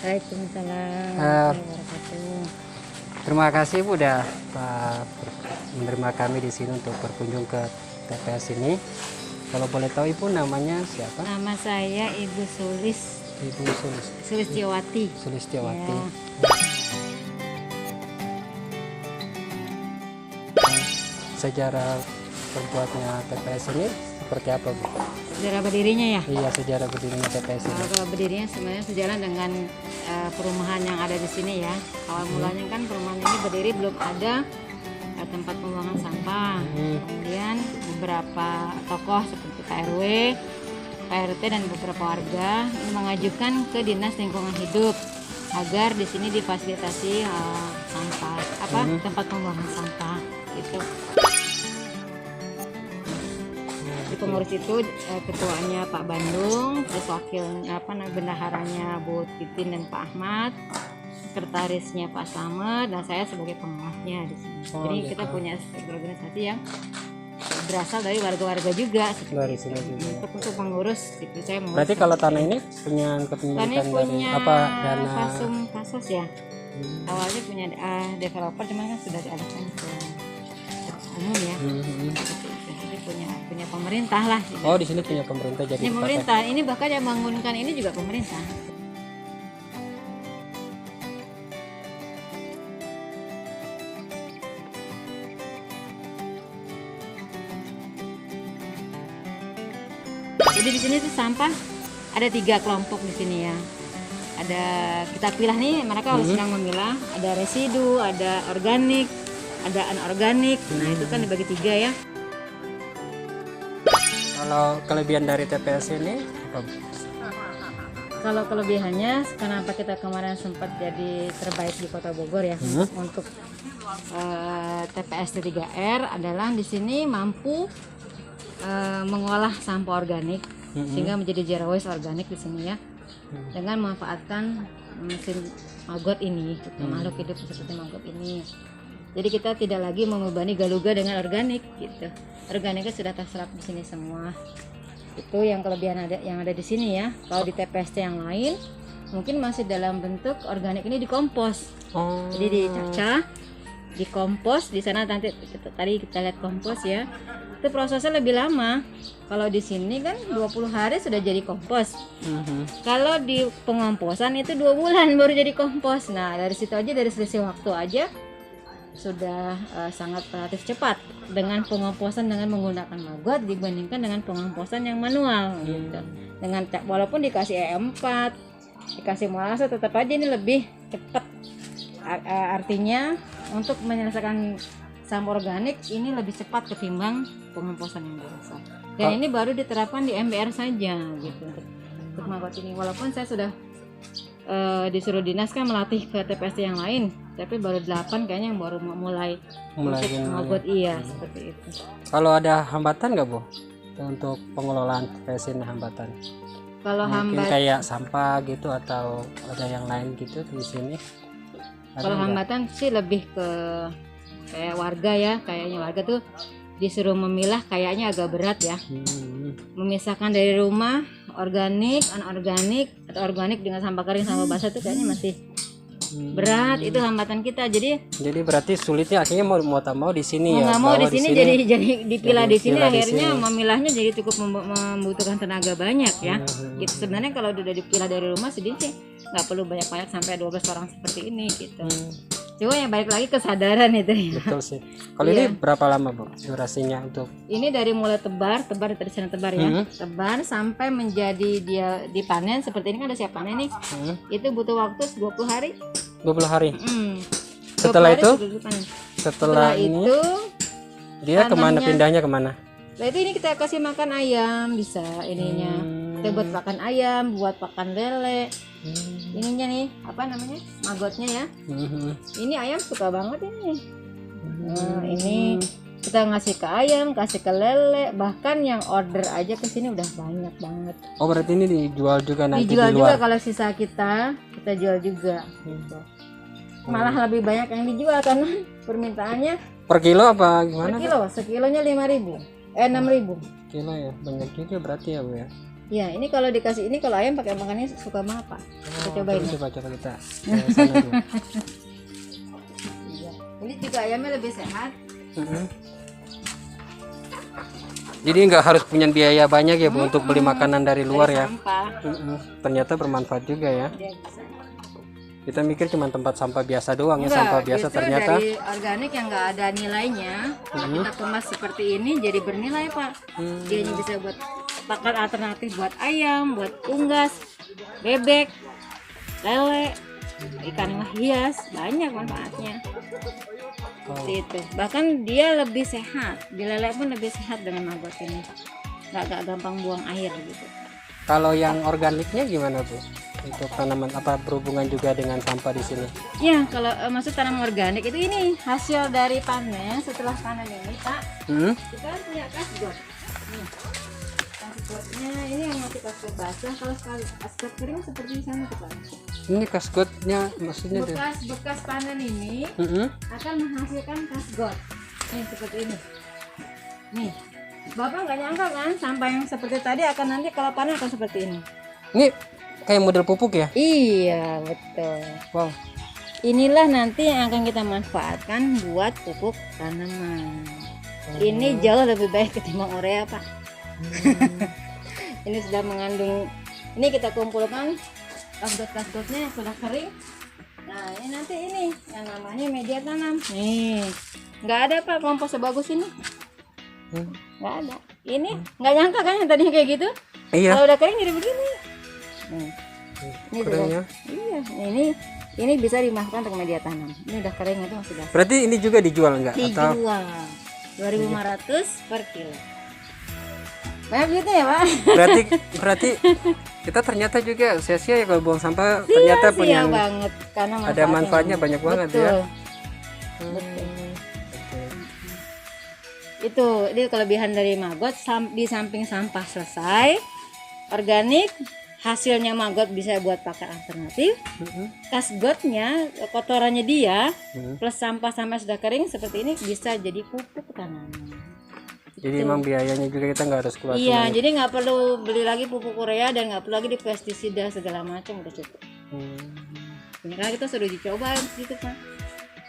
Waalaikumsalam Eh, warahmatullahi wabarakatuh. Terima kasih Bu udah menerima kami di sini untuk berkunjung ke TPS ini. Kalau boleh tahu Ibu namanya siapa? Nama saya Ibu Ibu Sulistiawati. Sulistiawati. Ya. Sejarah terbuatnya TPS ini seperti apa Bu? Sejarah berdirinya ya. Iya, sejarah berdirinya TPS ini. Kalau berdirinya sebenarnya sejalan dengan perumahan yang ada di sini ya. Awal mulanya kan perumahan ini berdiri belum ada tempat pembuangan sampah. Kemudian beberapa tokoh seperti Pak RW, Pak RT dan beberapa warga mengajukan ke Dinas Lingkungan Hidup agar di sini difasilitasi tempat pembuangan sampah gitu. Di pengurus itu ketuanya Pak Bandung, terus wakilnya bendaharanya Bu Titin dan Pak Ahmad, sekretarisnya Pak Slamet, dan saya sebagai pengawasnya di sini. Jadi gitu. kita punya organisasi yang berasal dari warga-warga juga. Dari sini juga. Untuk mengurus, itu saya mengurus. Berarti kalau tanah ini punya kepemilikan Tanahnya dari punya apa dana? Pasos ya. Awalnya punya developer, cuman kan sudah dialihkan ke umum ya. Jadi punya pemerintah lah. Oh, di sini punya pemerintah jadi. Ini pemerintah, ini bahkan yang bangunkan ini juga pemerintah. Jadi di sini tuh sampah ada 3 kelompok di sini ya. Ada kita pilah nih, mereka harus sedang memilah. Ada residu, ada organik, ada anorganik. Nah itu kan dibagi 3 ya. Kalau kelebihan dari TPS ini apa? Kalau kelebihannya, kenapa kita kemarin sempat jadi terbaik di Kota Bogor ya untuk TPS 3R adalah di sini mampu mengolah sampah organik sehingga menjadi zero waste organik di sini ya, dengan memanfaatkan mesin maggot ini, makhluk hidup seperti maggot ini. Jadi kita tidak lagi membebani galuga dengan organik gitu. Organiknya sudah terserap di sini semua. Itu yang kelebihan yang ada di sini ya. Kalau di TPS yang lain mungkin masih dalam bentuk organik ini dikompos. Jadi dicacah, dikompos di sana. Nanti tadi kita lihat kompos ya. Itu prosesnya lebih lama. Kalau di sini kan 20 hari sudah jadi kompos. Kalau di pengomposan itu 2 bulan baru jadi kompos. Nah dari situ aja, dari selisih waktu aja sudah sangat relatif cepat dengan pengomposan dengan menggunakan maggot dibandingkan dengan pengomposan yang manual gitu. Dengan walaupun dikasih E4, dikasih molase, tetap aja ini lebih cepat. Artinya untuk menyelesaikan sampah organik ini lebih cepat ketimbang pengomposan yang biasa. Dan ini baru diterapkan di MBR saja gitu untuk maggot ini. Walaupun saya sudah disuruh dinas kan melatih ke TPS yang lain, tapi baru 8 kayaknya yang baru mulai untuk maggot seperti itu. Kalau ada hambatan nggak Bu untuk pengelolaan TPS ini, hambatan? Kalau mungkin kayak sampah gitu atau ada yang lain gitu di sini? Kalau hambatan sih lebih ke kayak warga ya, kayaknya warga tuh disuruh memilah kayaknya agak berat ya. Memisahkan dari rumah organik, anorganik atau organik dengan sampah kering, sampah basah itu kayaknya masih berat. Itu hambatan kita. Jadi berarti sulitnya akhirnya mau tak mau di sini ya. Nggak mau di sini jadi dipilah di sini, akhirnya memilahnya jadi cukup membutuhkan tenaga banyak ya. Gitu sebenarnya kalau udah dipilah dari rumah sedikit nggak perlu banyak-banyak sampai 12 orang seperti ini gitu. Cuma yang balik lagi kesadaran itu ya. Betul sih. Kalau ini berapa lama Bu durasinya untuk? Ini dari mulai tebar dari sana tebar ya. Tebar sampai menjadi dia dipanen seperti ini kan, ada siap panen nih. Itu butuh waktu 20 hari. 20 hari. Setelah itu? Setelah itu dia kemana pindahnya kemana? Nah itu ini kita kasih makan ayam bisa ininya. Kita buat pakan ayam, buat pakan lele. Ininya nih apa namanya, maggotnya ya. Ini ayam suka banget ini. Ini kita ngasih ke ayam, kasih ke lele, bahkan yang order aja ke sini udah banyak banget. Oh berarti ini dijual juga nanti? Dijual di luar juga, kalau sisa kita jual juga. Malah lebih banyak yang dijual karena permintaannya per kilo apa gimana? Per kilo, sekilonya 5.000, 6.000 kilo ya, banyak juga berarti ya Bu ya. Ya, ini kalau dikasih ini, kalau ayam pakai makannya suka sama apa? Kita cobain. Coba kita sana dulu. Iya. Ini juga ayamnya lebih sehat. Jadi nggak harus punya biaya banyak ya Bu untuk beli makanan dari luar Dari ya. sampah. Ternyata bermanfaat juga ya. Dia bisa. Kita mikir cuma tempat sampah biasa doang ya, Enggak, sampah biasa justru ternyata. dari organik yang nggak ada nilainya, kita kemas seperti ini jadi bernilai Pak. Dia bisa buat pakan alternatif buat ayam, buat unggas, bebek, lele, ikan hias, banyak manfaatnya. Seperti itu. Bahkan dia lebih sehat, di lele pun lebih sehat dengan maggot ini. Nggak gampang buang air gitu. Kalau yang organiknya gimana Bu? Untuk tanaman apa berhubungan juga dengan sampah di sini? Ya, kalau maksud tanaman organik itu ini hasil dari panen. Setelah panen ini Pak, kita punya kasgot. Nih, kasgotnya ini yang masih kasgot basah. Kalau sekali kasgot kering seperti di sana tuh Pak. Ini kasgotnya maksudnya tuh? Bekas panen ini akan menghasilkan kasgot. Nih seperti ini. Nih, Bapak nggak nyangka kan sampah yang seperti tadi akan nanti kalau panen akan seperti ini. Ini kayak model pupuk ya? Iya betul. Wow. Inilah nanti yang akan kita manfaatkan buat pupuk tanaman. Ini jauh lebih baik ketimbang urea Pak. Ini sudah mengandung. Ini kita kumpulkan kasgot-kasgotnya yang sudah kering. Nah ini nanti ini yang namanya media tanam. Nih nggak ada Pak kompos sebagus ini. Nggak ada. Ini nggak nyangka kan yang tadinya kayak gitu. Iya. Kalau udah kering jadi begini. Ini Keringnya. iya, ini bisa dimasukkan untuk media tanam. Ini udah kering itu masih basah. Berarti ini juga dijual enggak? Atau Dijual 2.500 per kilo. Banyak duitnya ya Pak. berarti kita ternyata juga sia-sia ya kalau buang sampah, ternyata Sia-sia punya banget karena ada manfaatnya banyak banget ya. Betul. Itu kelebihan dari maggot. Di samping sampah selesai organik, hasilnya maggot bisa buat pakan alternatif. Kasgotnya, kotorannya dia plus sampah-sampah sudah kering seperti ini bisa jadi pupuk tanaman. Jadi emang biayanya juga kita nggak harus keluar. Iya, jadi nggak perlu beli lagi pupuk urea dan nggak perlu lagi di pestisida segala macam, udah cukup. Ini kan kita sudah dicoba gitu Pak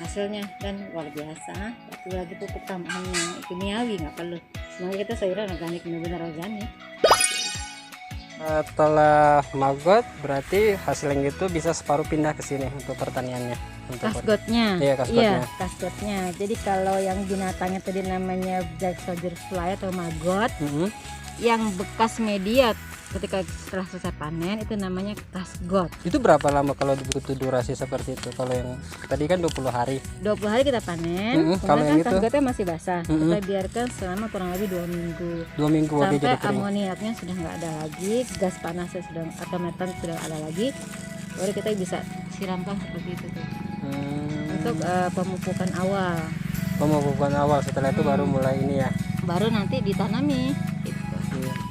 hasilnya dan luar biasa. Itu lagi pupuk tambahannya kimiawi nggak perlu. Semuanya kita sayuran organik, benar-benar organik. Setelah maggot berarti hasil yang itu bisa separuh pindah ke sini untuk pertaniannya. Kasgotnya. Iya, kasgotnya. Iya, kasgotnya. Jadi kalau yang binatangnya tadi namanya black soldier fly atau maggot, yang bekas media ketika setelah selesai panen itu namanya kasgot. Itu berapa lama kalau dibutuh durasi seperti itu? Kalau yang tadi kan 20 hari. 20 hari kita panen. Kalau yang itu kasgotnya masih basah. Kita biarkan selama kurang lebih 2 minggu. 2 minggu Sampai jadi kering. amoniaknya sudah nggak ada lagi, gas panasnya sudah atau metan sudah ada lagi. Baru kita bisa siramkan seperti itu tuh. Untuk pemupukan awal. Pemupukan awal, setelah itu baru mulai ini ya. Baru nanti ditanami. Gitu.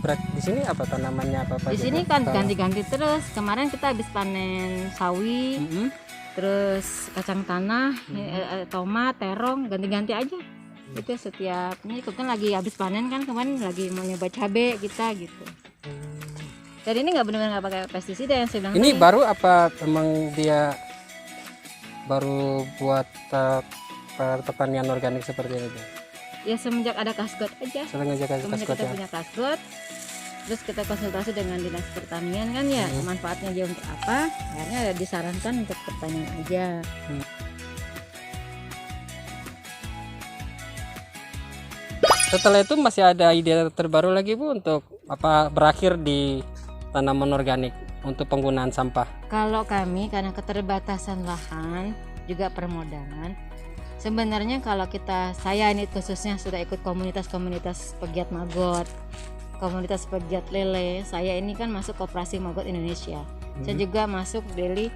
Berat di sini apa tanamannya apa? Di sini kan ganti-ganti terus. Kemarin kita habis panen sawi, terus kacang tanah, tomat, terong, ganti-ganti aja. Itu setiap ini kan lagi habis panen kan kemarin lagi mau nyoba cabe kita gitu. Dan ini nggak benar-benar nggak pakai pestisida yang saya bilang. Ini tadi. baru apa emang dia baru buat pertanian organik seperti ini? Ya semenjak ada kasgot aja. Semenjak kita punya kasgot, terus kita konsultasi dengan dinas pertanian kan ya, manfaatnya dia untuk apa? Akhirnya disarankan untuk pertanian aja. Setelah itu masih ada ide terbaru lagi Bu untuk apa berakhir di tanaman organik untuk penggunaan sampah? Kalau kami karena keterbatasan lahan juga permodalan, sebenarnya kalau saya ini khususnya sudah ikut komunitas-komunitas pegiat maggot, komunitas pegiat lele. Saya ini kan masuk Koperasi Maggot Indonesia. Saya juga masuk dari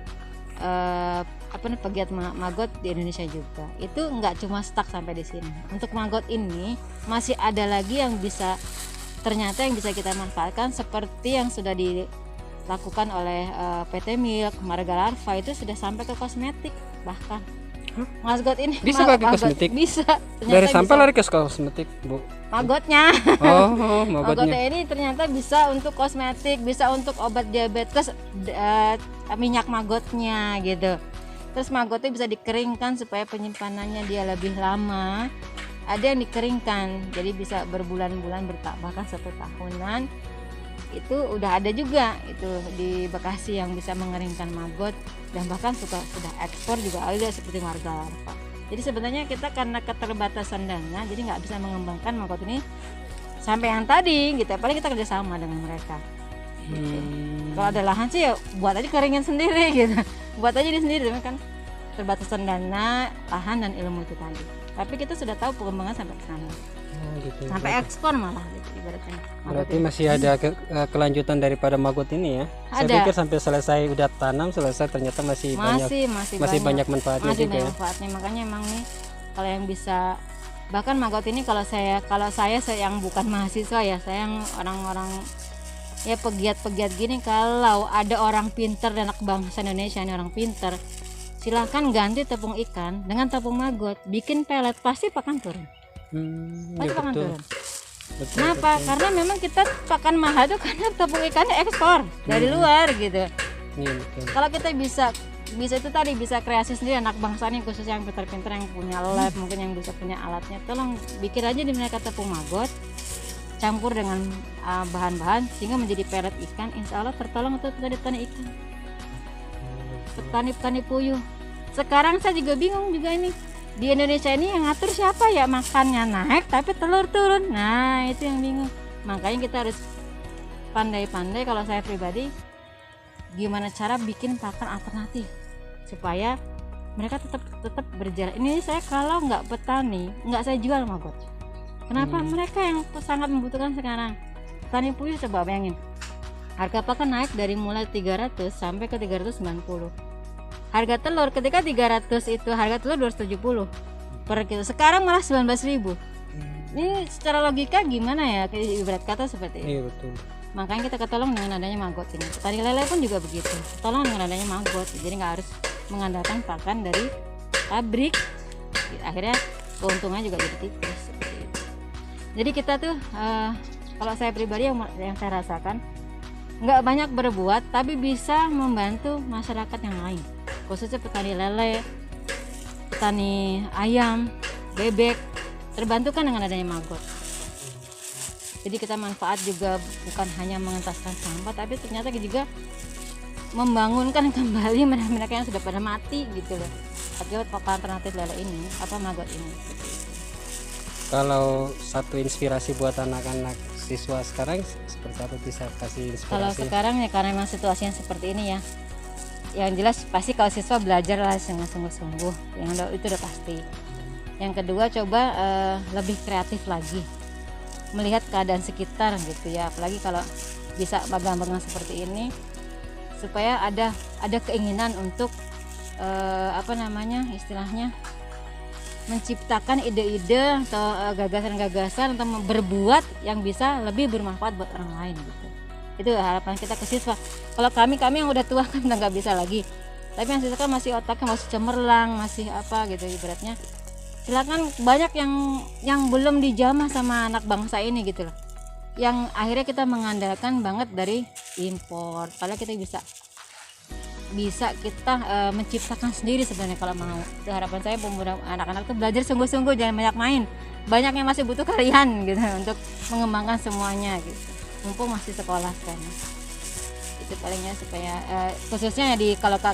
pegiat maggot di Indonesia juga. Itu nggak cuma stuck sampai di sini. Untuk maggot ini masih ada lagi yang bisa ternyata yang bisa kita manfaatkan seperti yang sudah dilakukan oleh PT Milk, Marga Larva itu sudah sampai ke kosmetik bahkan. Maggot ini Bisa pakai kosmetik? Bisa. Dari Ternyata sampah bisa. lari ke kosmetik, Bu. Maggotnya. Oh, Maggotnya magotnya. ini ternyata bisa untuk kosmetik, bisa untuk obat diabetes, minyak maggotnya gitu. Terus maggotnya bisa dikeringkan supaya penyimpanannya dia lebih lama. Ada yang dikeringkan, jadi bisa berbulan-bulan, bahkan 1 tahunan. Itu udah ada juga itu di Bekasi yang bisa mengeringkan maggot, dan bahkan sudah ekspor juga ada seperti Marga Larva. Jadi sebenarnya kita karena keterbatasan dana, jadi nggak bisa mengembangkan maggot ini sampai yang tadi gitu. Paling kita kerjasama dengan mereka. Gitu. Kalau ada lahan sih ya buat aja keringin sendiri gitu, buat aja di sendiri, kan terbatasan dana, lahan, dan ilmu itu tadi. Tapi kita sudah tahu pengembangan sampai ke sana, Gitu. sampai ekspor malah gitu ibaratnya. Berarti masih ada kelanjutan daripada maggot ini ya? Saya Ada. pikir sampai selesai udah tanam selesai ternyata masih banyak manfaatnya masih juga banyak ya. manfaatnya. Makanya emang nih kalau yang bisa, bahkan maggot ini kalau saya yang bukan mahasiswa ya, saya yang orang-orang ya pegiat-pegiat gini, kalau ada orang pinter dan anak bangsa Indonesia ini orang pinter, silahkan ganti tepung ikan dengan tepung maggot, bikin pelet, pasti pakan turun. Pasti Ya, pakan betul. turun. Kenapa? Karena memang kita pakan mahal tuh karena tepung ikannya ekspor dari luar gitu. Iya, betul. Kalau kita bisa itu tadi, bisa kreasi sendiri, anak bangsa ini khusus yang pintar-pintar yang punya lab, mungkin yang bisa punya alatnya, tolong bikin aja di mereka tepung maggot, campur dengan bahan-bahan sehingga menjadi pelet ikan. Insya Allah tertolong untuk petani ikan, petani puyuh. Sekarang saya juga bingung juga ini, di Indonesia ini yang ngatur siapa ya, makannya naik tapi telur turun. Nah itu yang bingung. Makanya kita harus pandai-pandai, kalau saya pribadi, gimana cara bikin pakan alternatif supaya mereka tetap berjalan. Ini saya kalau nggak petani, nggak saya jual maggot. Kenapa? Mereka yang sangat membutuhkan sekarang. Petani puyuh, coba bayangin, harga pakan naik dari mulai 300 sampai ke 390. Harga telur ketika 300 itu harga telur 270 per kilo, sekarang malah 19.000. Ini secara logika gimana ya, ibarat kata seperti itu. Iya, betul. Makanya kita ketolong dengan adanya maggot ini. Petani lele pun juga begitu, tolong dengan adanya maggot, jadi nggak harus mengandalkan pakan dari pabrik. Akhirnya keuntungannya juga jadi tipis seperti itu. Jadi kita tuh kalau saya pribadi yang saya rasakan, nggak banyak berbuat tapi bisa membantu masyarakat yang lain, khususnya petani lele, petani ayam, bebek, terbantukan dengan adanya maggot. Jadi kita manfaat juga bukan hanya mengentaskan sampah, tapi ternyata juga membangunkan kembali mereka yang sudah pada mati gitu loh, akibat pakan alternatif lele ini, maggot ini. Kalau satu inspirasi buat anak-anak siswa sekarang seperti apa, bisa kasih inspirasi? Kalau sekarang ya karena memang situasinya seperti ini ya, yang jelas pasti kalau siswa belajar lah dengan sungguh-sungguh, itu udah pasti. Yang kedua, coba lebih kreatif lagi, melihat keadaan sekitar gitu ya, apalagi kalau bisa bagang-bagang seperti ini, supaya ada keinginan untuk istilahnya menciptakan ide-ide atau gagasan-gagasan untuk berbuat yang bisa lebih bermanfaat buat orang lain gitu. Itu harapan kita ke siswa. Kalau kami yang udah tua kan udah nggak bisa lagi, tapi yang siswa kan masih otaknya masih cemerlang, masih gitu ibaratnya. Silakan, banyak yang belum dijamah sama anak bangsa ini gitu loh, yang akhirnya kita mengandalkan banget dari impor, padahal kita bisa kita menciptakan sendiri sebenarnya kalau mau. Itu harapan saya, pemuda anak-anak tuh belajar sungguh-sungguh, jangan banyak main. Banyak yang masih butuh kalian gitu untuk mengembangkan semuanya gitu, mumpung masih sekolah kan. Itu palingnya supaya khususnya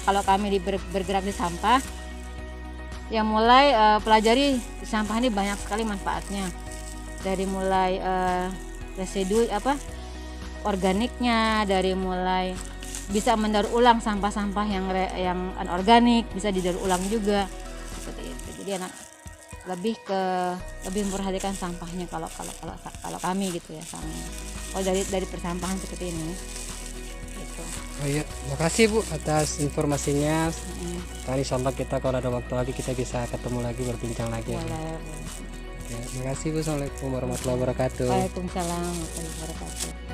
kalau kami bergerak di sampah, yang mulai pelajari sampah ini banyak sekali manfaatnya, dari mulai residu organiknya, dari mulai bisa mendaur ulang sampah-sampah yang anorganik, bisa didaur ulang juga seperti itu. Jadi anak lebih memperhatikan sampahnya kalau kami gitu ya, kalau dari persampahan seperti ini gitu. Oh iya, makasih Bu atas informasinya. Insyaallah kita kalau ada waktu lagi kita bisa ketemu lagi, berbincang lagi. Boleh. Ya, makasih Bu. Assalamualaikum warahmatullahi wabarakatuh. Waalaikumsalam warahmatullahi wabarakatuh.